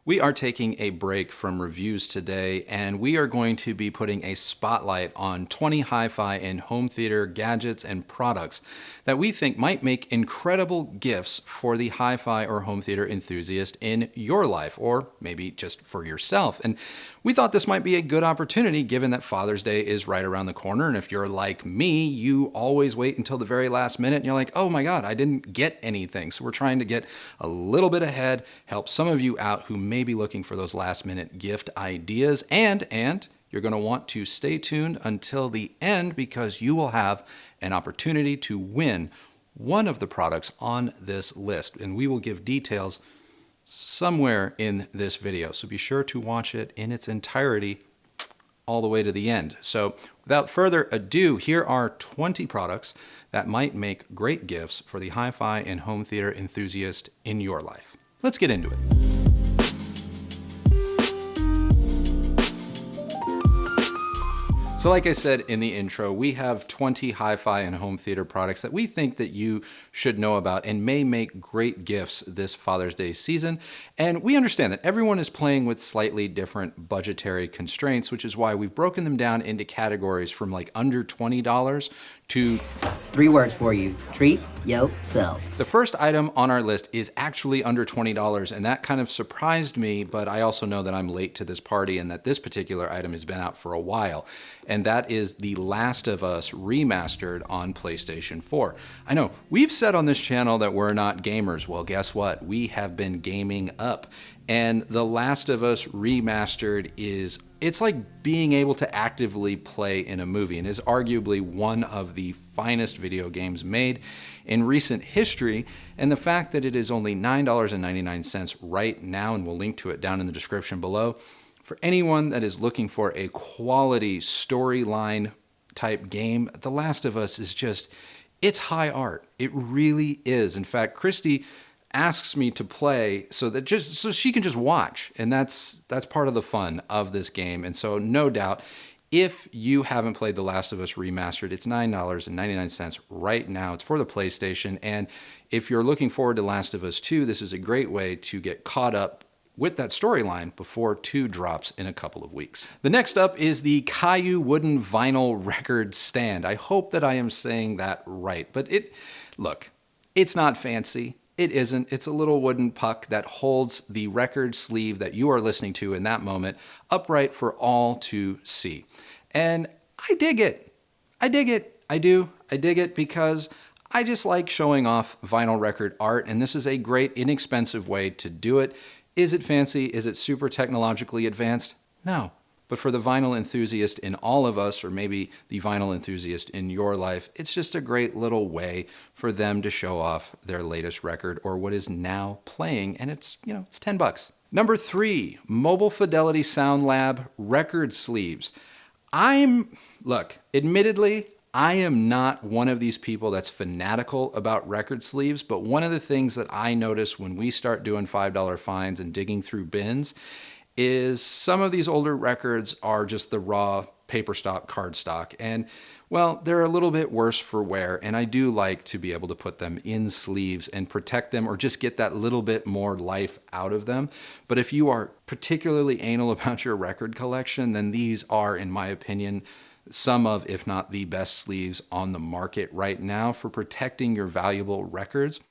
We are taking a break from reviews today, and we are going to be putting a spotlight on 20 hi-fi and home theater gadgets and products that we think might make incredible gifts for the hi-fi or home theater enthusiast in your life, or maybe just for yourself. And we thought this might be a good opportunity given that Father's Day is right around the corner, and if you're like me, you always wait until the very last minute and you're like, oh my God, I didn't get anything. So we're trying to get a little bit ahead, help some of you out who may be looking for those last minute gift ideas, and you're going to want to stay tuned until the end because you will have an opportunity to win one of the products on this list, and we will give details somewhere in this video. So be sure to watch it in its entirety all the way to the end. So without further ado, here are 20 products that might make great gifts for the hi-fi and home theater enthusiast in your life. Let's get into it. So like I said in the intro, we have 20 hi-fi and home theater products that we think that you should know about and may make great gifts this Father's Day season. And we understand that everyone is playing with slightly different budgetary constraints, which is why we've broken them down into categories from like under $20 to 3 words for you: treat yourself. The first item on our list is actually under $20, and that kind of surprised me, but I also know that I'm late to this party and that this particular item has been out for a while, and that is The Last of Us Remastered on PlayStation 4. I know, we've said on this channel that we're not gamers. Well, guess what? We have been gaming up. And The Last of Us Remastered it's like being able to actively play in a movie, and is arguably one of the finest video games made in recent history. And the fact that it is only $9.99 right now, and we'll link to it down in the description below, for anyone that is looking for a quality storyline type game, The Last of Us is it's high art. It really is. In fact, Christy asks me to play so she can just watch, and that's part of the fun of this game. And so no doubt, if you haven't played The Last of Us Remastered, it's $9.99 right now. It's for the PlayStation, and if you're looking forward to Last of Us 2, this is a great way to get caught up with that storyline before 2 drops in a couple of weeks. The next up is the HiFi You wooden vinyl record stand. I hope that I am saying that right, but look, it's not fancy. It isn't. It's a little wooden puck that holds the record sleeve that you are listening to in that moment upright for all to see. And I dig it. I dig it. I do. I dig it because I just like showing off vinyl record art, and this is a great, inexpensive way to do it. Is it fancy? Is it super technologically advanced? No. But for the vinyl enthusiast in all of us, or maybe the vinyl enthusiast in your life, it's just a great little way for them to show off their latest record or what is now playing, and it's 10 bucks. Number 3, Mobile Fidelity Sound Lab record sleeves. Admittedly, I am not one of these people that's fanatical about record sleeves, but one of the things that I notice when we start doing $5 finds and digging through bins is some of these older records are just the raw paper stock, card stock, and well, they're a little bit worse for wear, and I do like to be able to put them in sleeves and protect them or just get that little bit more life out of them. But if you are particularly anal about your record collection, then these are, in my opinion, some of, if not the best sleeves on the market right now for protecting your valuable records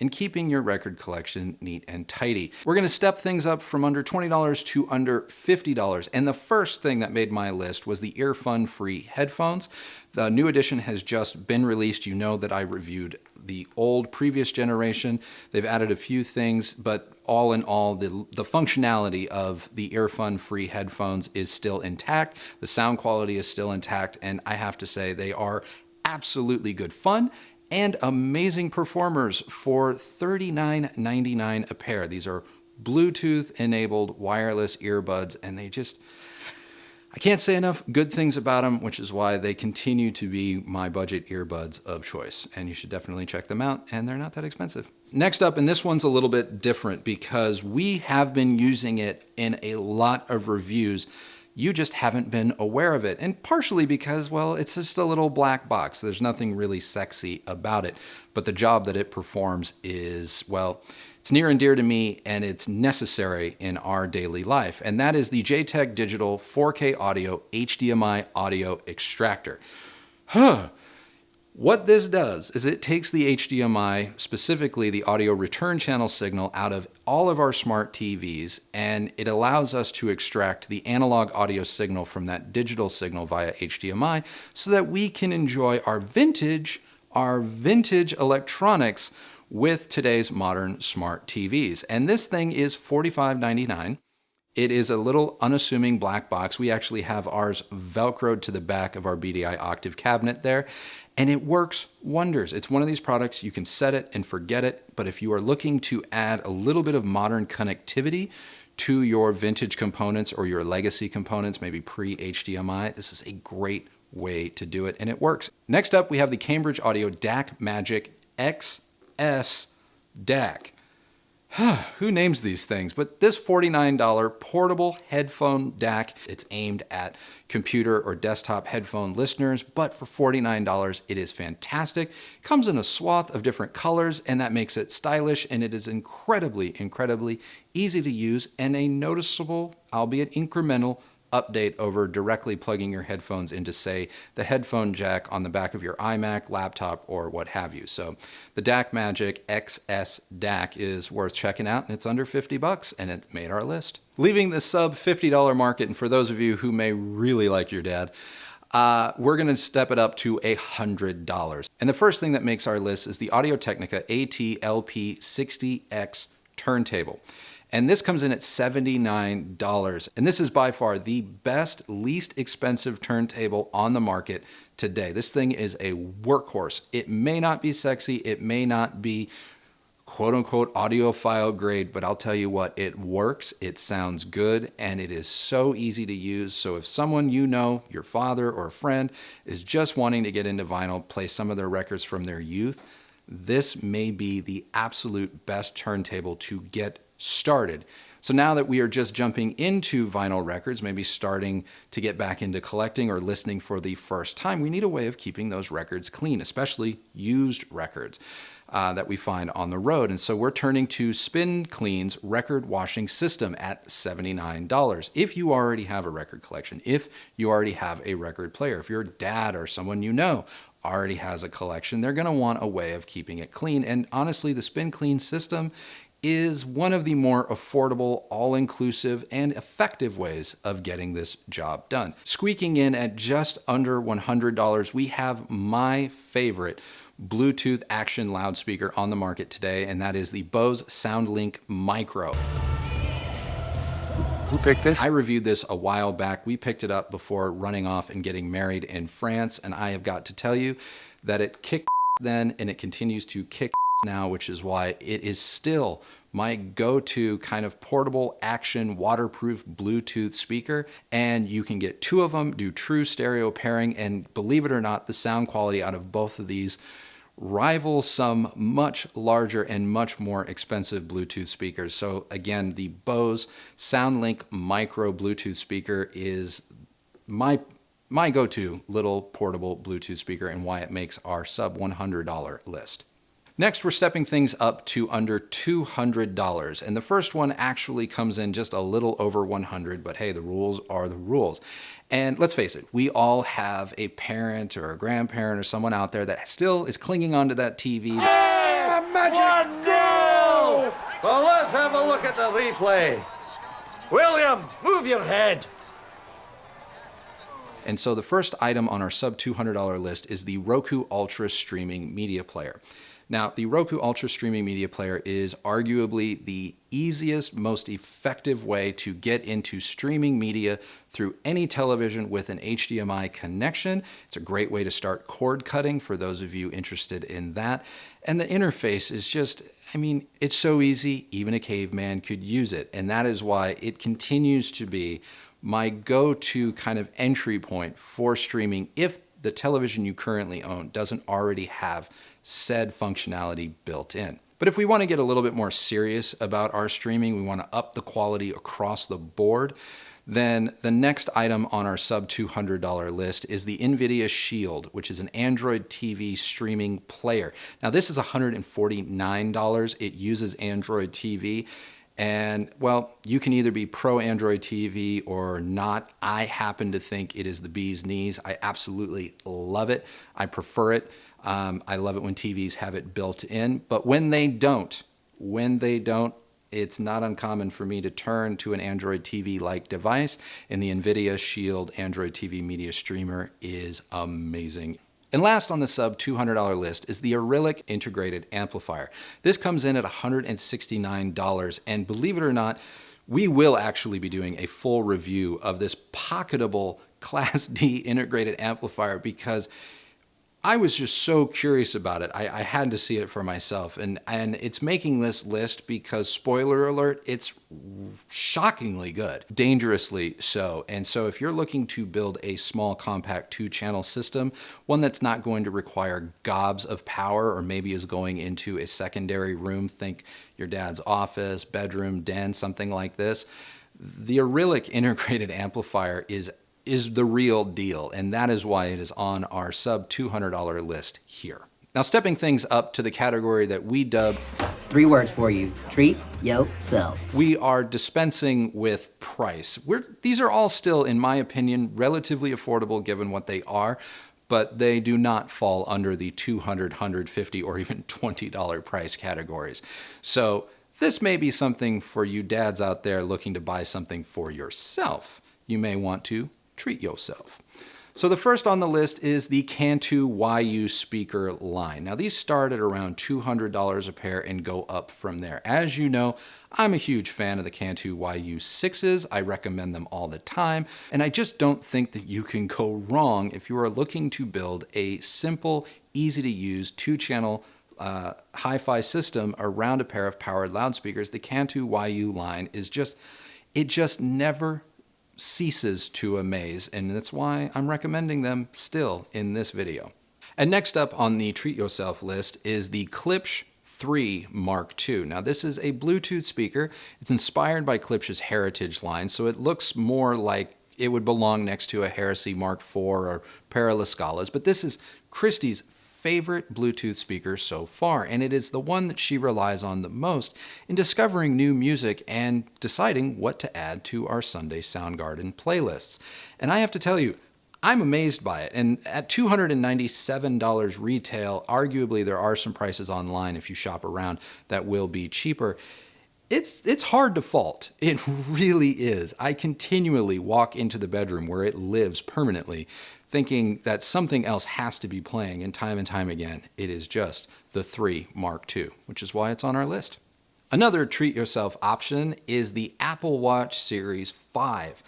and keeping your record collection neat and tidy. We're gonna step things up from under $20 to under $50. And the first thing that made my list was the Earfun free headphones. The new edition has just been released. You know that I reviewed the old previous generation. They've added a few things, but all in all, the functionality of the Earfun free headphones is still intact. The sound quality is still intact. And I have to say they are absolutely good fun and amazing performers for $39.99 a pair. These are Bluetooth-enabled wireless earbuds, and I can't say enough good things about them, which is why they continue to be my budget earbuds of choice. And you should definitely check them out, and they're not that expensive. Next up, and this one's a little bit different because we have been using it in a lot of reviews. You just haven't been aware of it. And partially because, well, it's just a little black box. There's nothing really sexy about it. But the job that it performs is, well, It's near and dear to me, and it's necessary in our daily life. And that is the JTech Digital 4K Audio HDMI Audio Extractor. What this does is it takes the HDMI, specifically the audio return channel signal, out of all of our smart TVs, and it allows us to extract the analog audio signal from that digital signal via HDMI so that we can enjoy our vintage electronics with today's modern smart TVs. And this thing is $45.99. It is a little unassuming black box. We actually have ours Velcroed to the back of our BDI Octave cabinet there, and it works wonders. It's one of these products, you can set it and forget it, but if you are looking to add a little bit of modern connectivity to your vintage components or your legacy components, maybe pre-HDMI, this is a great way to do it, and it works. Next up, we have the Cambridge Audio DAC Magic XS DAC. Who names these things? But this $49 portable headphone DAC, it's aimed at computer or desktop headphone listeners, but for $49, it is fantastic. Comes in a swath of different colors, and that makes it stylish, and it is incredibly easy to use and a noticeable, albeit incremental, update over directly plugging your headphones into, say, the headphone jack on the back of your iMac, laptop, or what have you. So the DAC Magic XS DAC is worth checking out, and it's under $50, and it made our list. Leaving the sub $50 market, and for those of you who may really like your dad, we're going to step it up to $100. And the first thing that makes our list is the AudioTechnica AT-LP60X turntable. And this comes in at $79. And this is by far the best, least expensive turntable on the market today. This thing is a workhorse. It may not be sexy. It may not be quote unquote audiophile grade, but I'll tell you what, it works. It sounds good, and it is so easy to use. So if someone you know, your father or a friend, is just wanting to get into vinyl, play some of their records from their youth, this may be the absolute best turntable to get started. So now that we are just jumping into vinyl records, maybe starting to get back into collecting or listening for the first time, we need a way of keeping those records clean, especially used records that we find on the road. And so we're turning to Spin Clean's record washing system at $79. If you already have a record collection, if you already have a record player, if your dad or someone you know already has a collection, they're going to want a way of keeping it clean. And honestly, the Spin Clean system is one of the more affordable, all-inclusive, and effective ways of getting this job done. Squeaking in at just under $100, we have my favorite Bluetooth action loudspeaker on the market today, and that is the Bose Soundlink Micro. Who picked this? I reviewed this a while back. We picked it up before running off and getting married in France, and I have got to tell you that it kicked then, and it continues to kick now, which is why it is still my go-to kind of portable action waterproof Bluetooth speaker. And you can get two of them, do true stereo pairing, and believe it or not, the sound quality out of both of these rival some much larger and much more expensive Bluetooth speakers. So again, the Bose Soundlink Micro Bluetooth speaker is my go-to little portable Bluetooth speaker, and why it makes our sub $100 list. Next, we're stepping things up to under $200. And the first one actually comes in just a little over $100, but hey, the rules are the rules. And let's face it, we all have a parent or a grandparent or someone out there that still is clinging onto that TV. Hey, magic go! Well, let's have a look at the replay. William, move your head. And so the first item on our sub $200 list is the Roku Ultra streaming media player. Now, the Roku Ultra streaming media player is arguably the easiest, most effective way to get into streaming media through any television with an HDMI connection. It's a great way to start cord cutting for those of you interested in that. And the interface is just, I mean, it's so easy, even a caveman could use it. And that is why it continues to be my go-to kind of entry point for streaming if the television you currently own doesn't already have said functionality built in. But if we want to get a little bit more serious about our streaming, we want to up the quality across the board, Then the next item on our sub $200 list is the Nvidia Shield, which is an Android TV streaming player. Now this is $149. It uses Android TV. And well, you can either be pro Android TV or not. I happen to think it is the bee's knees. I absolutely love it. I prefer it. I love it when TVs have it built in, but when they don't, it's not uncommon for me to turn to an Android TV-like device, and the Nvidia Shield Android TV media streamer is amazing. And last on the sub $200 list is the Uralic integrated amplifier. This comes in at $169, and believe it or not, we will actually be doing a full review of this pocketable Class D integrated amplifier because I was just so curious about it. I had to see it for myself, and it's making this list because, spoiler alert, it's shockingly good, dangerously so. And so if you're looking to build a small compact 2-channel system, one that's not going to require gobs of power or maybe is going into a secondary room, think your dad's office, bedroom, den, something like this, the Uralic integrated amplifier is the real deal, and that is why it is on our sub $200 list here. Now, stepping things up to the category that we dub 3 words for you: treat yourself. We are dispensing with price. These are all still, in my opinion, relatively affordable given what they are, but they do not fall under the $200, $150, or even $20 price categories. So this may be something for you dads out there looking to buy something for yourself. You may want to treat yourself. So the first on the list is the CanWhy You speaker line. Now these start at around $200 a pair and go up from there. As you know, I'm a huge fan of the CanWhy You 6s. I recommend them all the time, and I just don't think that you can go wrong if you are looking to build a simple, easy to use 2-channel hi-fi system around a pair of powered loudspeakers. The CanWhy You line is it just never ceases to amaze, and that's why I'm recommending them still in this video. And next up on the treat yourself list is the Klipsch 3 Mark II. Now this is a Bluetooth speaker. It's inspired by Klipsch's Heritage line, so it looks more like it would belong next to a Heresy Mark IV or Paraliscalas, but this is Christy's favorite Bluetooth speaker so far, and it is the one that she relies on the most in discovering new music and deciding what to add to our Sunday Soundgarden playlists. And I have to tell you, I'm amazed by it. And at $297 retail, arguably there are some prices online if you shop around that will be cheaper. It's hard to fault. It really is. I continually walk into the bedroom where it lives permanently thinking that something else has to be playing, and time again, it is just the 3 Mark II, which is why it's on our list. Another treat yourself option is the Apple Watch Series 5.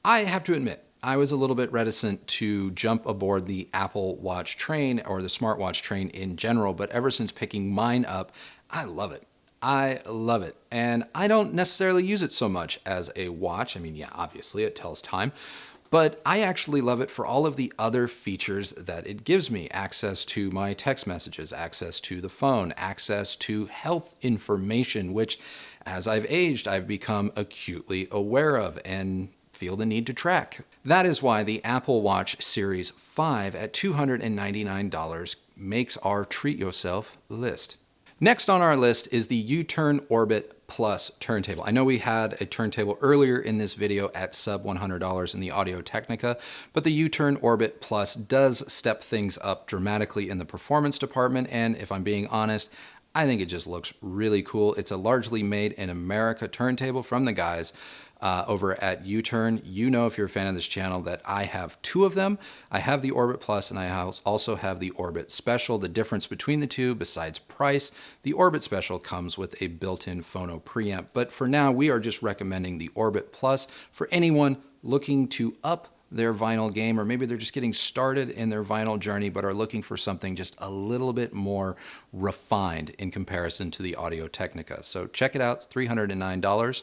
I have to admit, I was a little bit reticent to jump aboard the Apple Watch train or the smartwatch train in general, but ever since picking mine up, I love it. I love it. And I don't necessarily use it so much as a watch. I mean, yeah, obviously it tells time, but I actually love it for all of the other features that it gives me. Access to my text messages, access to the phone, access to health information, which as I've aged, I've become acutely aware of and feel the need to track. That is why the Apple Watch Series 5 at $299 makes our treat yourself list. Next on our list is the UTurn Orbit Plus turntable. I know we had a turntable earlier in this video at sub $100 in the AudioTechnica, but the UTurn Orbit Plus does step things up dramatically in the performance department, and if I'm being honest, I think it just looks really cool. It's a largely made in America turntable from the guys over at UTurn. You know, if you're a fan of this channel, that I have 2 of them. I have the Orbit Plus and I also have the Orbit Special. The difference between the two, besides price, the Orbit Special comes with a built-in phono preamp. But for now, we are just recommending the Orbit Plus for anyone looking to up their vinyl game, or maybe they're just getting started in their vinyl journey but are looking for something just a little bit more refined in comparison to the AudioTechnica. So check it out, it's $309.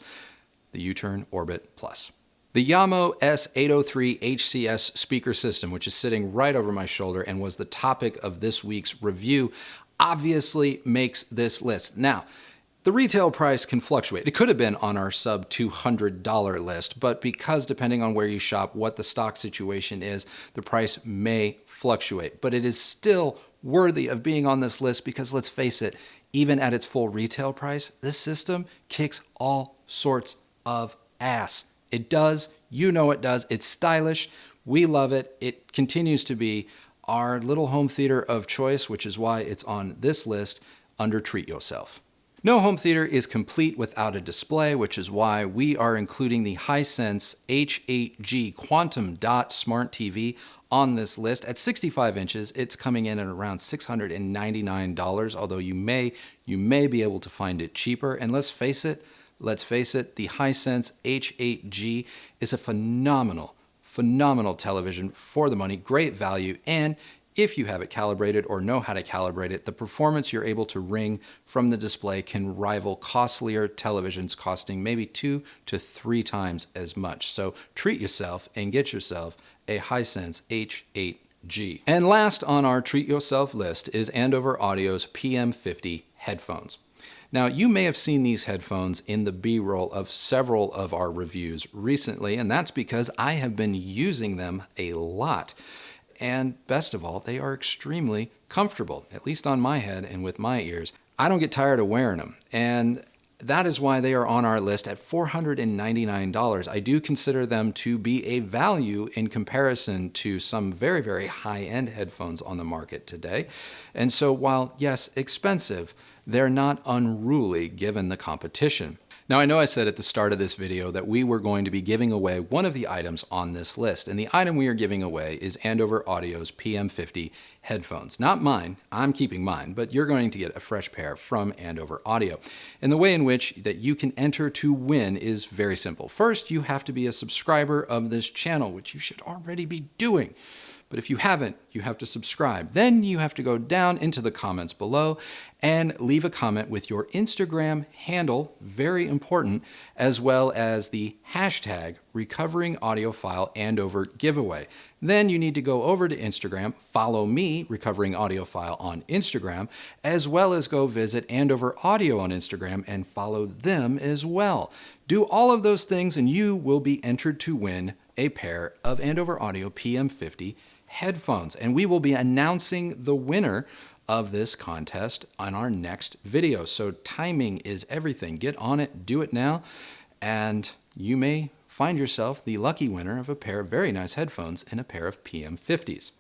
The UTurn Orbit Plus. The Yamo S803 HCS speaker system, which is sitting right over my shoulder and was the topic of this week's review, obviously makes this list. Now, The retail price can fluctuate. It could have been on our sub $200 list, but because depending on where you shop, what the stock situation is, the price may fluctuate. But it is still worthy of being on this list because let's face it, even at its full retail price, this system kicks all sorts of ass. It does, you know it does, it's stylish, we love it, it continues to be our little home theater of choice, which is why it's on this list under Treat Yourself. No home theater is complete without a display, which is why we are including the Hisense H8G Quantum Dot Smart TV on this list. At 65 inches, it's coming in at around $699, although you may be able to find it cheaper. And let's face it, the Hisense H8G is a phenomenal television for the money, great value, and if you have it calibrated or know how to calibrate it, the performance you're able to wring from the display can rival costlier televisions costing maybe 2 to 3 times as much. So treat yourself and get yourself a Hisense H8G. And last on our Treat Yourself list is Andover Audio's PM50 headphones. Now, you may have seen these headphones in the B-roll of several of our reviews recently, and that's because I have been using them a lot. And best of all, they are extremely comfortable, at least on my head and with my ears. I don't get tired of wearing them, and that is why they are on our list at $499. I do consider them to be a value in comparison to some very, very high-end headphones on the market today. And so while, yes, expensive, they're not unruly given the competition. Now, I know I said at the start of this video that we were going to be giving away one of the items on this list, and the item we are giving away is Andover Audio's PM50 headphones. Not mine, I'm keeping mine, but you're going to get a fresh pair from Andover Audio. And the way in which that you can enter to win is very simple. First, you have to be a subscriber of this channel, which you should already be doing. But if you haven't, you have to subscribe. Then you have to go down into the comments below and leave a comment with your Instagram handle, very important, as well as the hashtag Recovering Audiophile Andover giveaway. Then you need to go over to Instagram, follow me, Recovering Audiophile, on Instagram, as well as go visit Andover Audio on Instagram and follow them as well. Do all of those things and you will be entered to win a pair of Andover Audio PM50 headphones. And we will be announcing the winner of this contest on our next video. So timing is everything. Get on it, do it now, and you may find yourself the lucky winner of a pair of very nice headphones and a pair of PM50s.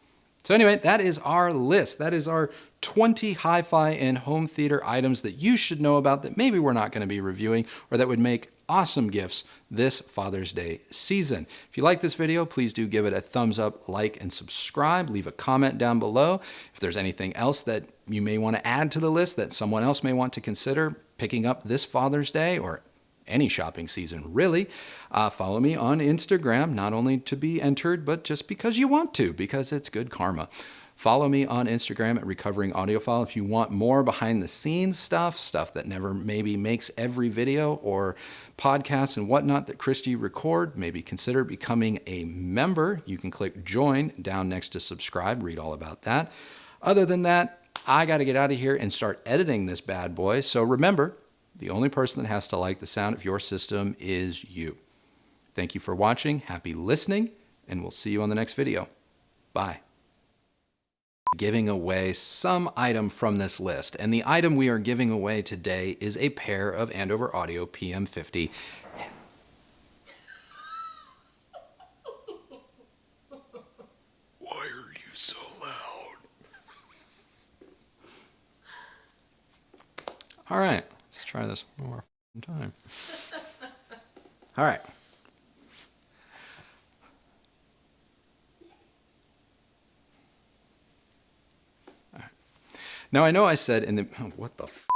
So anyway, that is our list. That is our 20 hi-fi and home theater items that you should know about that maybe we're not going to be reviewing or that would make awesome gifts this Father's Day season. If you like this video, please do give it a thumbs up, like, and subscribe. Leave a comment down below. If there's anything else that you may want to add to the list that someone else may want to consider picking up this Father's Day or any shopping season, really, follow me on Instagram, not only to be entered, but just because you want to, because it's good karma. Follow me on Instagram at Recovering Audiophile if you want more behind the scenes stuff that never maybe makes every video or podcast and whatnot that Christy record. Maybe consider becoming a member. You can click join down next to subscribe, read all about that. Other than that, I got to get out of here and start editing this bad boy. So remember, the only person that has to like the sound of your system is you. Thank you for watching. Happy listening, and we'll see you on the next video. Bye. Giving away some item from this list, and the item we are giving away today is a pair of Andover Audio PM50. Why are you so loud? All right, let's try this one more time. All right. Now, I know I said in the... what the f...